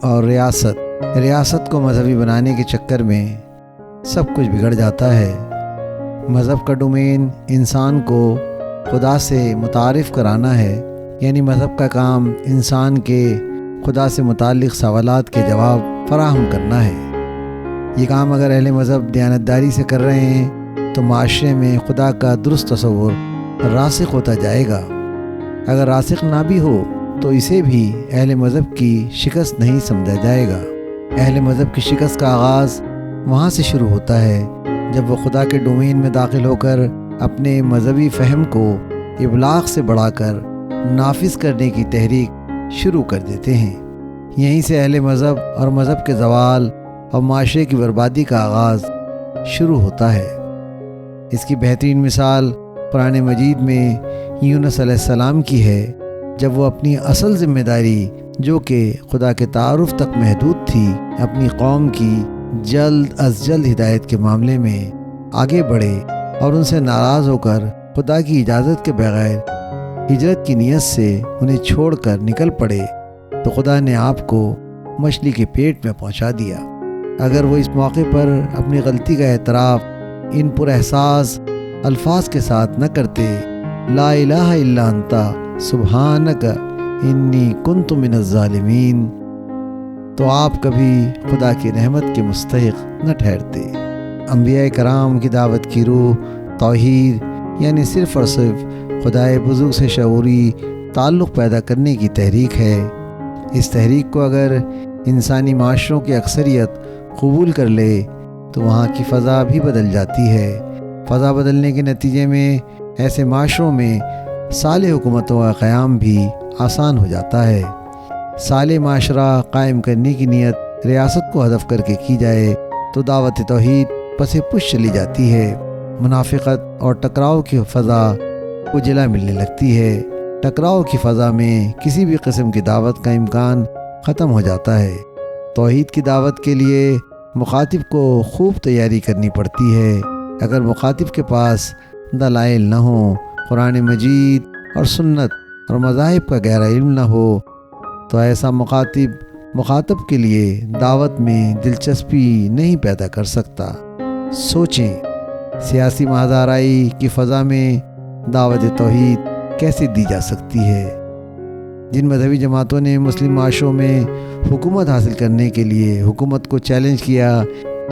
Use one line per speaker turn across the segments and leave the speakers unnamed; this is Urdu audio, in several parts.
اور ریاست کو مذہبی بنانے کے چکر میں سب کچھ بگڑ جاتا ہے۔ مذہب کا ڈومین انسان کو خدا سے متعارف کرانا ہے، یعنی مذہب کا کام انسان کے خدا سے متعلق سوالات کے جواب فراہم کرنا ہے۔ یہ کام اگر اہل مذہب دیانتداری سے کر رہے ہیں تو معاشرے میں خدا کا درست تصور راسخ ہوتا جائے گا۔ اگر راسخ نہ بھی ہو تو اسے بھی اہل مذہب کی شکست نہیں سمجھا جائے گا۔ اہل مذہب کی شکست کا آغاز وہاں سے شروع ہوتا ہے جب وہ خدا کے ڈومین میں داخل ہو کر اپنے مذہبی فہم کو ابلاغ سے بڑھا کر نافذ کرنے کی تحریک شروع کر دیتے ہیں۔ یہیں سے اہل مذہب اور مذہب کے زوال اور معاشرے کی بربادی کا آغاز شروع ہوتا ہے۔ اس کی بہترین مثال قرآن مجید میں یونس علیہ السلام کی ہے، جب وہ اپنی اصل ذمہ داری جو کہ خدا کے تعارف تک محدود تھی، اپنی قوم کی جلد از جلد ہدایت کے معاملے میں آگے بڑھے اور ان سے ناراض ہو کر خدا کی اجازت کے بغیر ہجرت کی نیت سے انہیں چھوڑ کر نکل پڑے تو خدا نے آپ کو مچھلی کے پیٹ میں پہنچا دیا۔ اگر وہ اس موقع پر اپنی غلطی کا اعتراف ان پر احساس الفاظ کے ساتھ نہ کرتے، لا الہ الا انت سبحانک انی کنت من الظالمین، تو آپ کبھی خدا کی رحمت کے مستحق نہ ٹھہرتے۔ انبیاء کرام کی دعوت کی روح توحید، یعنی صرف اور صرف خدائے بزرگ سے شعوری تعلق پیدا کرنے کی تحریک ہے۔ اس تحریک کو اگر انسانی معاشروں کی اکثریت قبول کر لے تو وہاں کی فضا بھی بدل جاتی ہے۔ فضا بدلنے کے نتیجے میں ایسے معاشروں میں صالح حکومتوں کا قیام بھی آسان ہو جاتا ہے۔ صالح معاشرہ قائم کرنے کی نیت ریاست کو ہدف کر کے کی جائے تو دعوت توحید پس پش چلی جاتی ہے۔ منافقت اور ٹکراؤ کی فضا کو جلا ملنے لگتی ہے۔ ٹکراؤ کی فضا میں کسی بھی قسم کی دعوت کا امکان ختم ہو جاتا ہے۔ توحید کی دعوت کے لیے مخاطب کو خوب تیاری کرنی پڑتی ہے۔ اگر مخاطب کے پاس دلائل نہ ہوں، قرآن مجید اور سنت اور مذاہب کا گہرا علم نہ ہو تو ایسا مخاطب کے لیے دعوت میں دلچسپی نہیں پیدا کر سکتا۔ سوچیں، سیاسی محاذ آرائی کی فضا میں دعوت توحید کیسے دی جا سکتی ہے؟ جن مذہبی جماعتوں نے مسلم معاشروں میں حکومت حاصل کرنے کے لیے حکومت کو چیلنج کیا،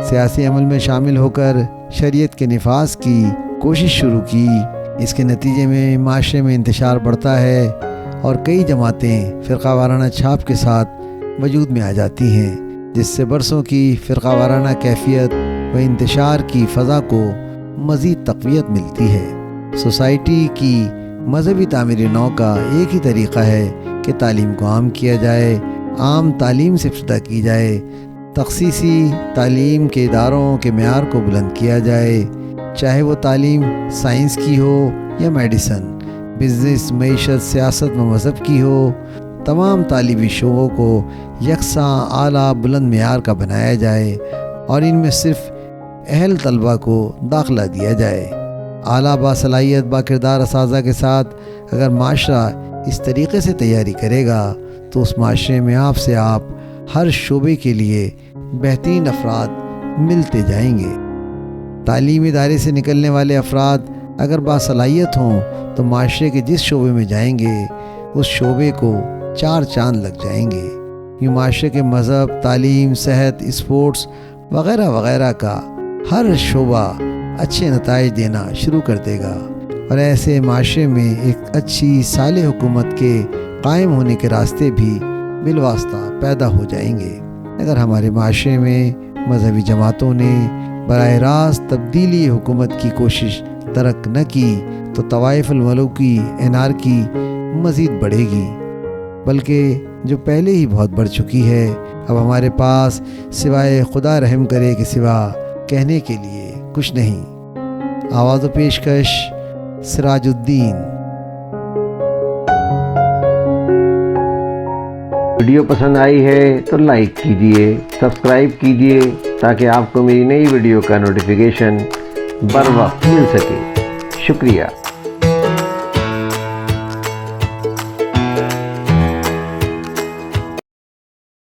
سیاسی عمل میں شامل ہو کر شریعت کے نفاذ کی کوشش شروع کی، اس کے نتیجے میں معاشرے میں انتشار بڑھتا ہے اور کئی جماعتیں فرقہ وارانہ چھاپ کے ساتھ وجود میں آ جاتی ہیں، جس سے برسوں کی فرقہ وارانہ کیفیت و انتشار کی فضا کو مزید تقویت ملتی ہے۔ سوسائٹی کی مذہبی تعمیر نو کا ایک ہی طریقہ ہے کہ تعلیم کو عام کیا جائے، عام تعلیم سے ابتدا کی جائے، تخصیصی تعلیم کے اداروں کے معیار کو بلند کیا جائے، چاہے وہ تعلیم سائنس کی ہو یا میڈیسن، بزنس، معیشت، سیاست و مذہب کی ہو، تمام تعلیمی شعبوں کو یکساں اعلیٰ بلند معیار کا بنایا جائے اور ان میں صرف اہل طلبہ کو داخلہ دیا جائے۔ اعلیٰ باصلاحیت باکردار اساتذہ کے ساتھ اگر معاشرہ اس طریقے سے تیاری کرے گا تو اس معاشرے میں آپ ہر شعبے کے لیے بہترین افراد ملتے جائیں گے۔ تعلیمی ادارے سے نکلنے والے افراد اگر باصلاحیت ہوں تو معاشرے کے جس شعبے میں جائیں گے اس شعبے کو 4 چاند لگ جائیں گے۔ یہ معاشرے کے مذہب، تعلیم، صحت، اسپورٹس وغیرہ وغیرہ کا ہر شعبہ اچھے نتائج دینا شروع کر دے گا اور ایسے معاشرے میں ایک اچھی صالح حکومت کے قائم ہونے کے راستے بھی بالواسطہ پیدا ہو جائیں گے۔ اگر ہمارے معاشرے میں مذہبی جماعتوں نے براہ راست تبدیلی حکومت کی کوشش ترک نہ کی تو طوائف الملوک کی انارکی مزید بڑھے گی، بلکہ جو پہلے ہی بہت بڑھ چکی ہے۔ اب ہمارے پاس سوائے خدا رحم کرے کے سوا کہنے کے لیے کچھ نہیں۔ آواز و پیشکش سراج الدین۔
ویڈیو پسند آئی ہے تو لائک کیجئے، سبسکرائب کیجئے تاکہ آپ کو میری نئی ویڈیو کا نوٹیفیکیشن بر وقت مل سکے۔ شکریہ۔